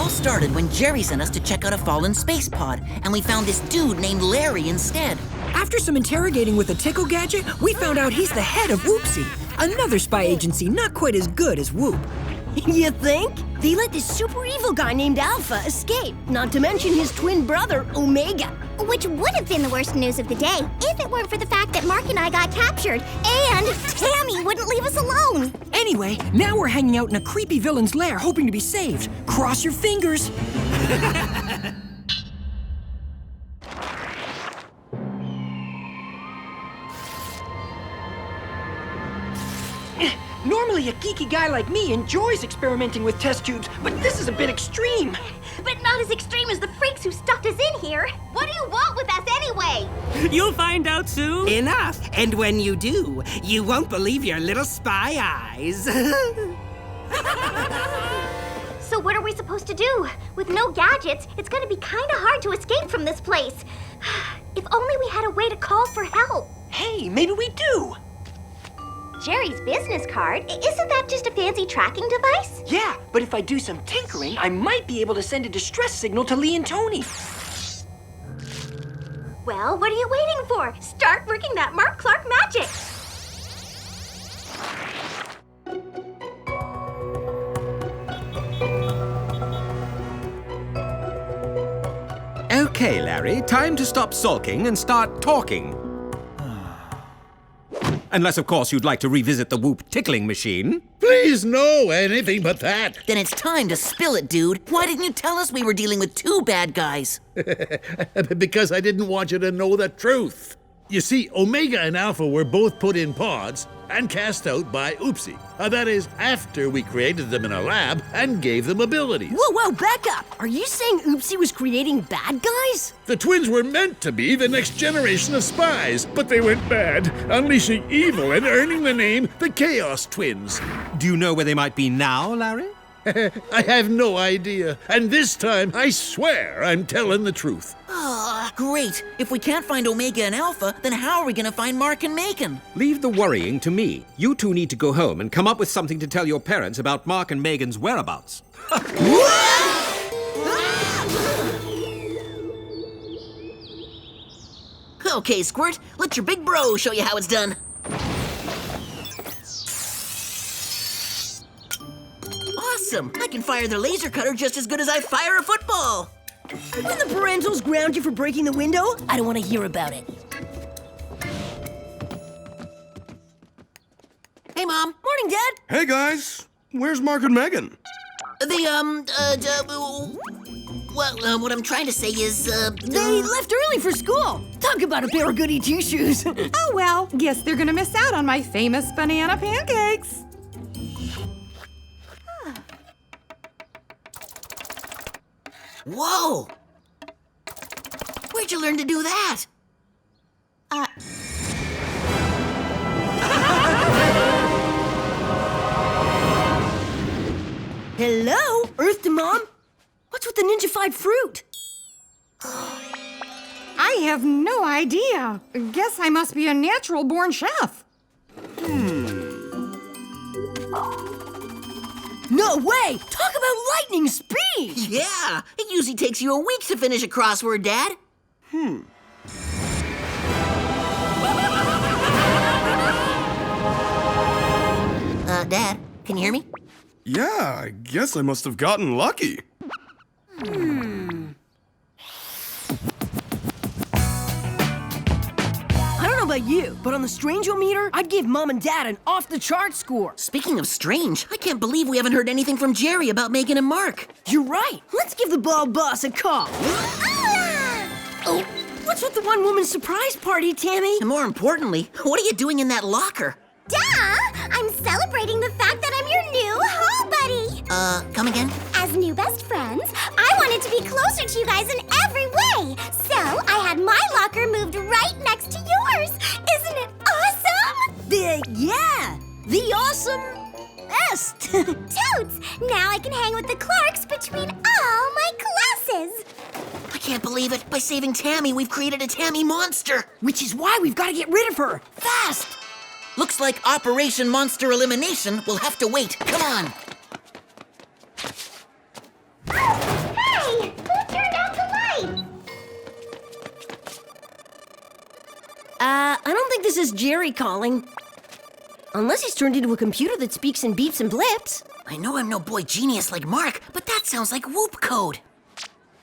all started when Jerry sent us to check out a fallen space pod, and we found this dude named Larry instead. After some interrogating with a tickle gadget, we found out he's the head of Oopsie, another spy agency not quite as good as Whoop. You think? They let this super evil guy named Alpha escape, not to mention his twin brother, Omega. Which would have been the worst news of the day if it weren't for the fact that Mark and I got captured and Tammy wouldn't leave us alone. Anyway, now we're hanging out in a creepy villain's lair hoping to be saved. Cross your fingers. Normally, a geeky guy like me enjoys experimenting with test tubes, but this is a bit extreme. But not as extreme as the freaks who stuffed us in here. What do you want with us anyway? You'll find out soon. Enough. And when you do, you won't believe your little spy eyes. So what are we supposed to do? With no gadgets, it's gonna be kinda hard to escape from this place. If only we had a way to call for help. Hey, maybe we do. Jerry's business card? Isn't that just a fancy tracking device? Yeah, but if I do some tinkering, I might be able to send a distress signal to Lee and Tony. Well, what are you waiting for? Start working that Mark Clark magic. Okay, Larry, time to stop sulking and start talking. Unless, of course, you'd like to revisit the Whoop tickling machine. Please, no, anything but that. Then it's time to spill it, dude. Why didn't you tell us we were dealing with two bad guys? Because I didn't want you to know the truth. You see, Omega and Alpha were both put in pods and cast out by Oopsie. That is, after we created them in a lab and gave them abilities. Whoa, back up. Are you saying Oopsie was creating bad guys? The twins were meant to be the next generation of spies, but they went bad, unleashing evil and earning the name the Chaos Twins. Do you know where they might be now, Larry? I have no idea, and this time I swear I'm telling the truth. Ah, great. If we can't find Omega and Alpha, then how are we gonna find Mark and Megan? Leave the worrying to me. You two need to go home and come up with something to tell your parents about Mark and Megan's whereabouts. Okay, Squirt, let your big bro show you how it's done. Awesome! I can fire the laser cutter just as good as I fire a football! When the Parentals ground you for breaking the window, I don't want to hear about it. Hey, Mom. Morning, Dad. Hey, guys. Where's Mark and Megan? What I'm trying to say is, They left early for school. Talk about a pair of goody two-shoes. Oh, well, guess they're gonna miss out on my famous banana pancakes. Whoa! Where'd you learn to do that? Hello? Earth to Mom? What's with the ninja-fied fruit? I have no idea. Guess I must be a natural-born chef. No way! Talk about lightning speed! Yeah! It usually takes you a week to finish a crossword, Dad. Dad, can you hear me? Yeah, I guess I must have gotten lucky. I don't know about you, but on the Strange-O-meter, I'd give Mom and Dad an off-the-chart score. Speaking of strange, I can't believe we haven't heard anything from Jerry about Megan and Mark. You're right. Let's give the bald boss a call. Oh, what's with the one-woman surprise party, Tammy? And more importantly, what are you doing in that locker? Duh! I'm celebrating the fact that I'm your new hall buddy! Come again? As new best friends, I wanted to be closer to you guys in every way! So, I had my locker moved right next to yours! Isn't it awesome? Yeah! The awesome-est! Toots! Now I can hang with the Clarks between all my classes! I can't believe it. By saving Tammy, we've created a Tammy monster. Which is why we've got to get rid of her, fast! Looks like Operation Monster Elimination will have to wait. Come on. think this is Jerry calling. Unless he's turned into a computer that speaks in beeps and blips. I know I'm no boy genius like Mark, but that sounds like whoop code.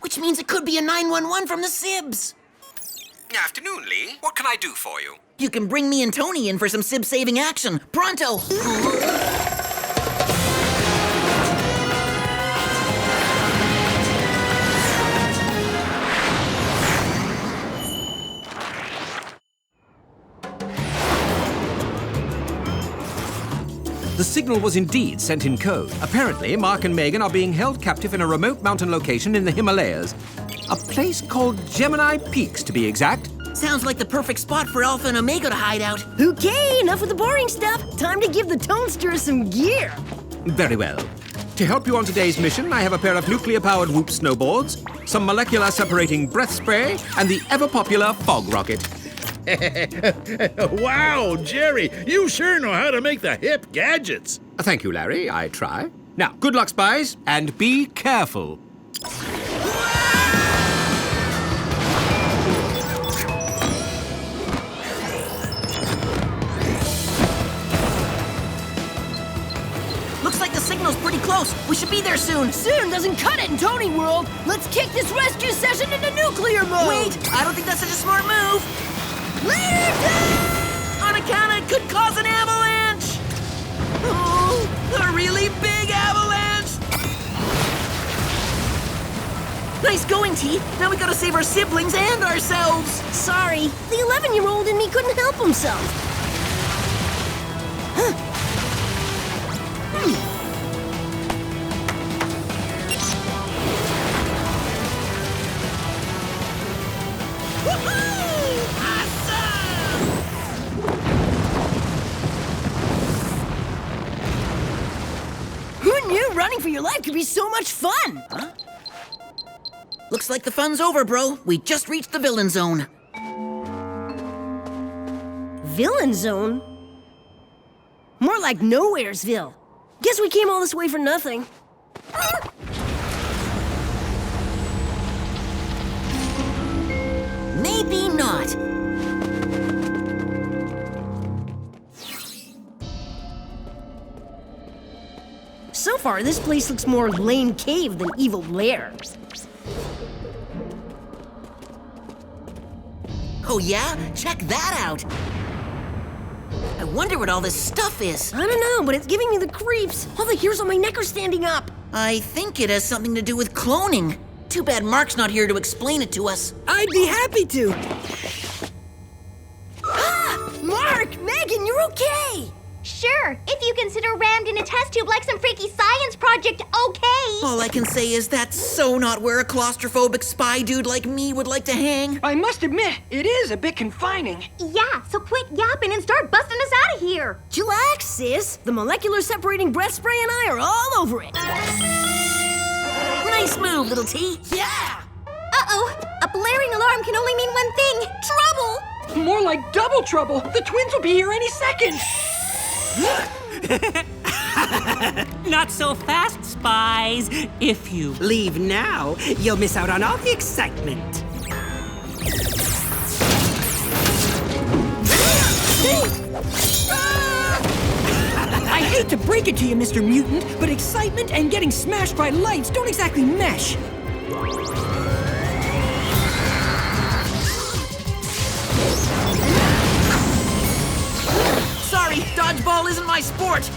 Which means it could be a 911 from the Sibs. Afternoon, Lee. What can I do for you? You can bring me and Tony in for some Sib-saving action. Pronto! The signal was indeed sent in code. Apparently, Mark and Megan are being held captive in a remote mountain location in the Himalayas. A place called Gemini Peaks, to be exact. Sounds like the perfect spot for Alpha and Omega to hide out. Okay, enough with the boring stuff. Time to give the Tonester some gear. Very well. To help you on today's mission, I have a pair of nuclear-powered whoop snowboards, some molecular-separating breath spray, and the ever-popular fog rocket. Wow, Jerry, you sure know how to make the hip gadgets. Thank you, Larry. I try. Now, good luck, spies, and be careful. Looks like the signal's pretty close. We should be there soon. Soon doesn't cut it in Tony World. Let's kick this rescue session into nuclear mode. Wait, I don't think that's such a smart move. Lair down! On account it could cause an avalanche. Oh, a really big avalanche. Nice going, T. Now we gotta save our siblings and ourselves. Sorry, the 11-year-old in me couldn't help himself. Who knew running for your life could be so much fun? Huh? Looks like the fun's over, bro. We just reached the villain zone. Villain zone? More like Nowheresville. Guess we came all this way for nothing. Maybe not. So far, this place looks more lame cave than evil lair. Oh yeah? Check that out. I wonder what all this stuff is. I don't know, but it's giving me the creeps. All the hairs on my neck are standing up. I think it has something to do with cloning. Too bad Mark's not here to explain it to us. I'd be happy to. Mark! Megan, you're okay! Sure, if you consider rammed in a test tube like some freaky science project, okay. All I can say is that's so not where a claustrophobic spy dude like me would like to hang. I must admit, it is a bit confining. Yeah, so quit yapping and start busting us out of here. Chillax, sis. The molecular separating breath spray and I are all over it. Nice move, little T. Yeah! Uh-oh, a blaring alarm can only mean one thing, trouble. More like double trouble. The twins will be here any second. Not so fast, spies. If you Leave now, you'll miss out on all the excitement. I hate to break it to you, Mr. Mutant, but excitement and getting smashed by lights don't exactly mesh. Sorry, dodgeball isn't my sport.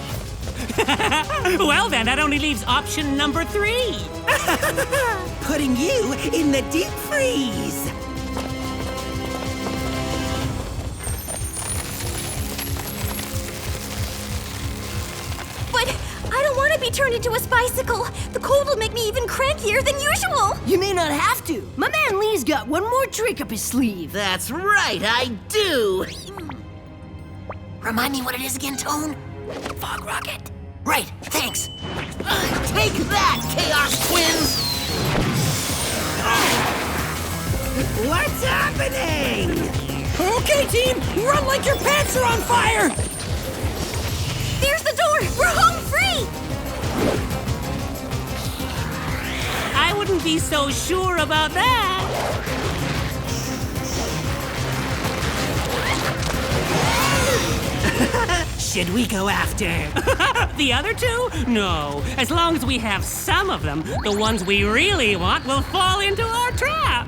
well, then that only leaves option number 3. Putting you in the deep freeze. But I don't want to be turned into a spicicle. The cold will make me even crankier than usual. You may not have to. My man Lee's got one more trick up his sleeve. That's right, I do. Remind me what it is again, Tone? Fog rocket. Right, thanks. Take that, Chaos Twins! What's happening? Okay, team, run like your pants are on fire! There's the door. We're home free. I wouldn't be so sure about that. should we go after? The other two? No. As long as we have some of them, the ones we really want will fall into our trap.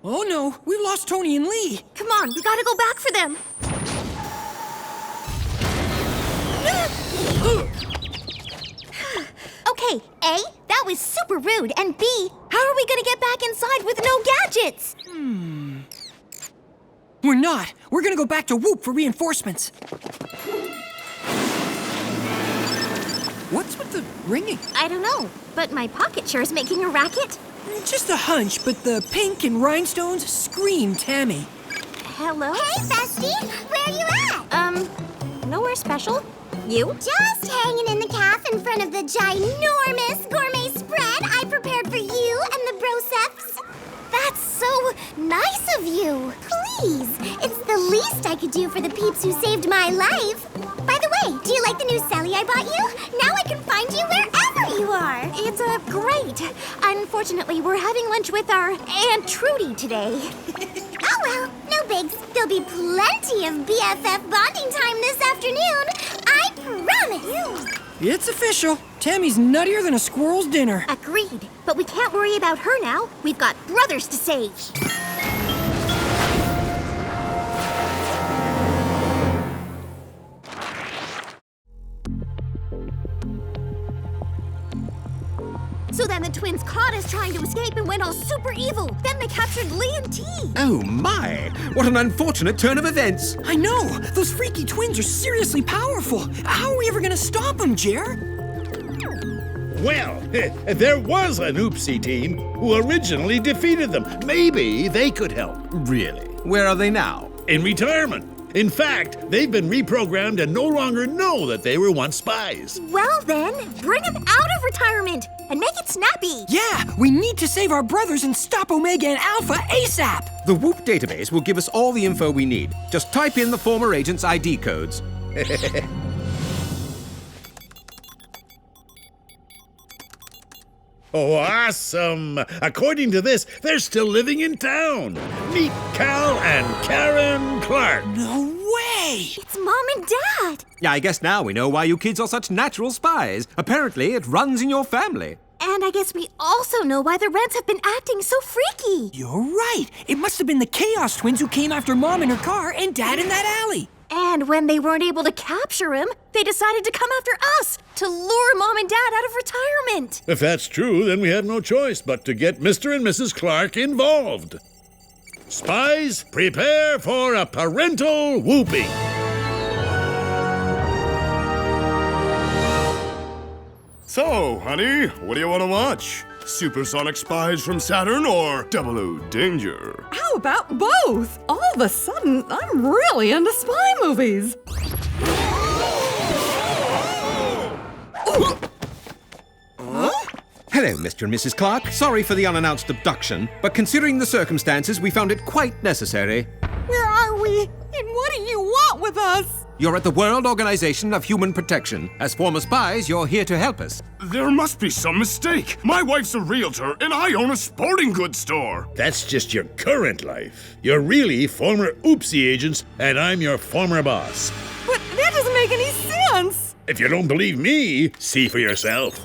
Oh no, we've lost Tony and Lee. Come on, we gotta go back for them. Okay, A, that was super rude, and B, how are we gonna get back inside with no gadgets? We're not. We're gonna go back to Whoop for reinforcements. What's with the ringing? I don't know, but my pocket sure is making a racket. Just a hunch, but the pink and rhinestones scream Tammy. Hello? Hey, bestie! Where you at? Nowhere special. You? Just hanging in the cafe in front of the ginormous gourmet spread I prepared for you and the broseps. That's so nice of you. Please, it's the least I could do for the peeps who saved my life. By the way, do you like the new celly I bought you? Now I can find you wherever you are. It's great. Unfortunately, we're having lunch with our Aunt Trudy today. Oh well, no bigs. There'll be plenty of BFF bonding time this afternoon. I promise. It's official. Tammy's nuttier than a squirrel's dinner. Agreed. But we can't worry about her now. We've got brothers to save. So then the twins caught us trying to escape and went all super evil. Then they captured Lee and T. Oh my! What an unfortunate turn of events! I know! Those freaky twins are seriously powerful. How are we ever gonna stop them, Jer? Well, there was an Oopsie team who originally defeated them. Maybe they could help. Really? Where are they now? In retirement. In fact, they've been reprogrammed and no longer know that they were once spies. Well then, bring them out of retirement and make it snappy. Yeah, we need to save our brothers and stop Omega and Alpha ASAP. The Whoop database will give us all the info we need. Just type in the former agents' ID codes. Oh, awesome! According to this, they're still living in town. Meet Cal and Karen Clark. No way! It's Mom and Dad. Yeah, I guess now we know why you kids are such natural spies. Apparently, it runs in your family. And I guess we also know why the Reds have been acting so freaky. You're right. It must have been the Chaos Twins who came after Mom in her car and Dad in that alley. And when they weren't able to capture him, they decided to come after us to lure Mom and Dad out of retirement. If that's true, then we have no choice but to get Mr. and Mrs. Clark involved. Spies, prepare for a parental whooping. So, honey, what do you want to watch? Supersonic Spies from Saturn or Double O Danger? How about both? All of a sudden, I'm really into spy movies. Hello, Mr. and Mrs. Clark. Sorry for the unannounced abduction, but considering the circumstances, we found it quite necessary. Where are we? And what do you want with us? You're at the World Organization of Human Protection. As former spies, you're here to help us. There must be some mistake. My wife's a realtor, and I own a sporting goods store. That's just your current life. You're really former Oopsie agents, and I'm your former boss. But that doesn't make any sense. If you don't believe me, see for yourself.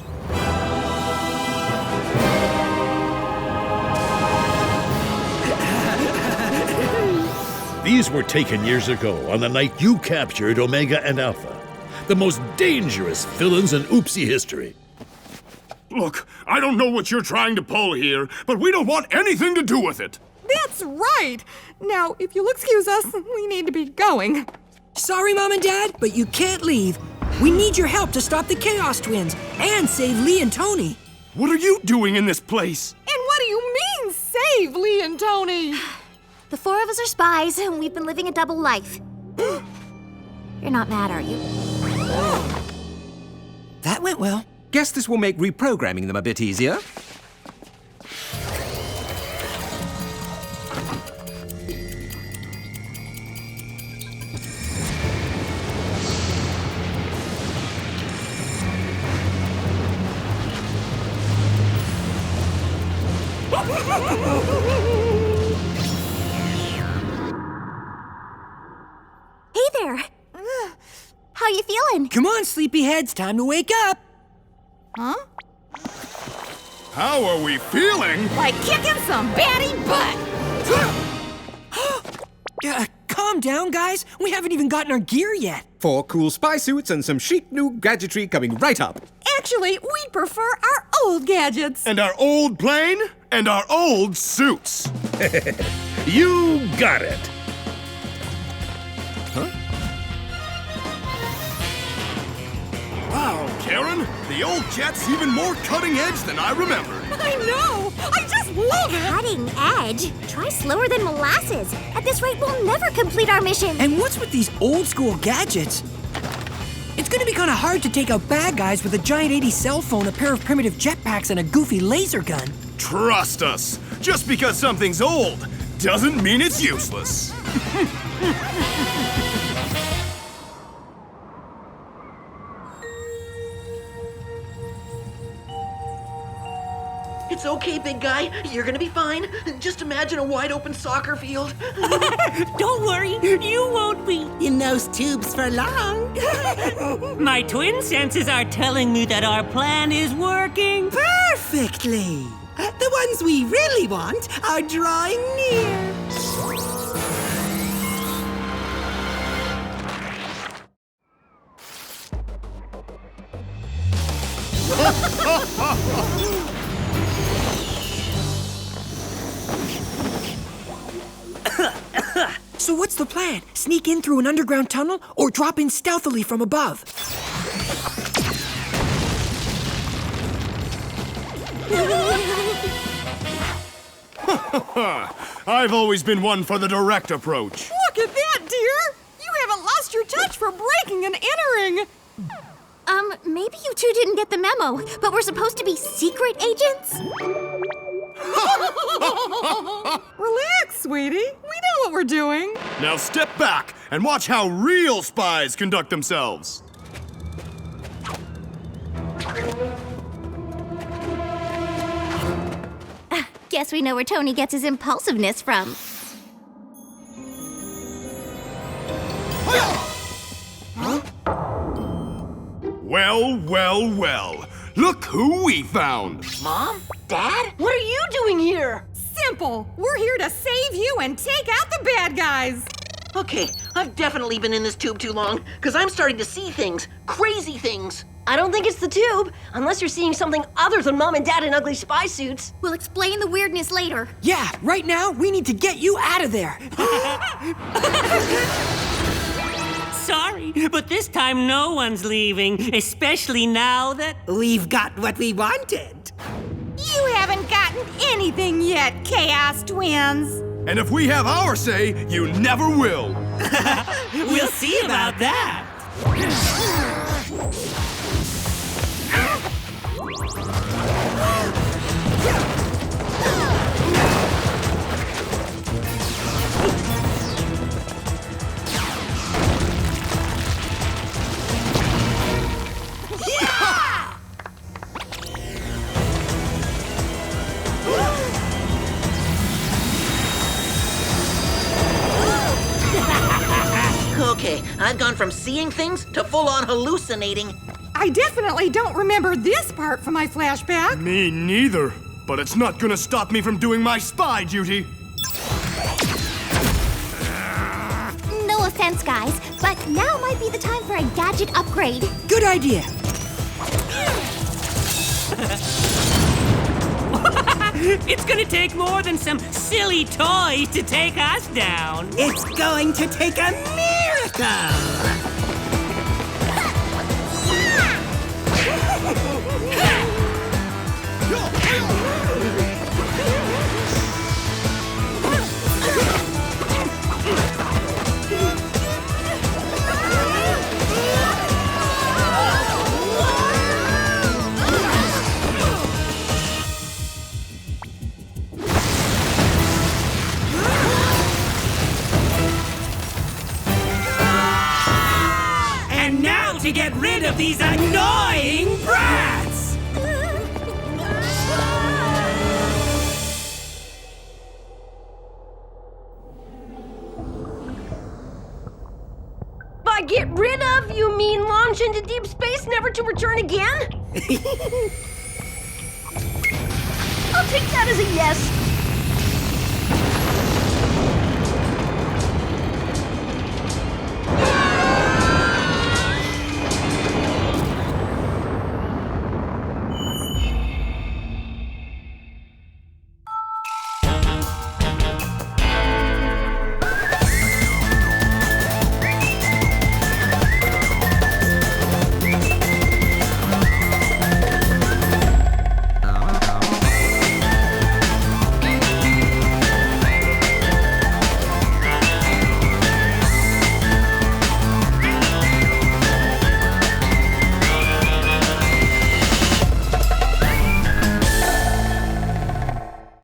These were taken years ago on the night you captured Omega and Alpha, the most dangerous villains in Oopsie history. Look, I don't know what you're trying to pull here, but we don't want anything to do with it. That's right. Now, if you'll excuse us, we need to be going. Sorry, Mom and Dad, but you can't leave. We need your help to stop the Chaos Twins and save Lee and Tony. What are you doing in this place? And what do you mean, save Lee and Tony? The four of us are spies, and we've been living a double life. You're not mad, are you? That went well. Guess this will make reprogramming them a bit easier. Come on, sleepyheads, time to wake up. Huh? How are we feeling? Like kicking some baddie butt. Calm down, guys. We haven't even gotten our gear yet. 4 cool spy suits and some chic new gadgetry coming right up. Actually, we prefer our old gadgets. And our old plane? And our old suits. You got it. Wow, Karen, the old jet's even more cutting edge than I remembered. I know. I just love it. Cutting edge? Try slower than molasses. At this rate, we'll never complete our mission. And what's with these old school gadgets? It's gonna be kinda hard to take out bad guys with a giant 80 cell phone, a pair of primitive jetpacks, and a goofy laser gun. Trust us. Just because something's old doesn't mean it's useless. It's okay, big guy. You're gonna be fine. Just imagine a wide open soccer field. Don't worry, you won't be. In those tubes for long. My twin senses are telling me that our plan is working. Perfectly. The ones we really want are drawing near. So what's the plan? Sneak in through an underground tunnel or drop in stealthily from above? I've always been one for the direct approach. Look at that, dear. You haven't lost your touch for breaking and entering. Maybe you two didn't get the memo, but we're supposed to be secret agents? Relax, sweetie. We know what we're doing. Now step back and watch how real spies conduct themselves. Guess we know where Tony gets his impulsiveness from. Well, well, well. Look who we found. Mom? Dad? What are you doing here? Simple. We're here to save you and take out the bad guys. Okay, I've definitely been in this tube too long, because I'm starting to see things. Crazy things. I don't think it's the tube, unless you're seeing something other than Mom and Dad in ugly spy suits. We'll explain the weirdness later. Yeah, right now, we need to get you out of there. Sorry, but this time no one's leaving, especially now that... We've got what we wanted. You haven't gotten anything yet, Chaos Twins. And if we have our say, you never will. We'll see about that. Okay, I've gone from seeing things to full-on hallucinating. I definitely don't remember this part from my flashback. Me neither. But it's not gonna stop me from doing my spy duty. No offense, guys, but now might be the time for a gadget upgrade. Good idea. It's gonna take more than some silly toys to take us down. It's going to take a miracle. And now to get rid of these annoying brats! By get rid of, you mean launch into deep space, never to return again? I'll take that as a yes.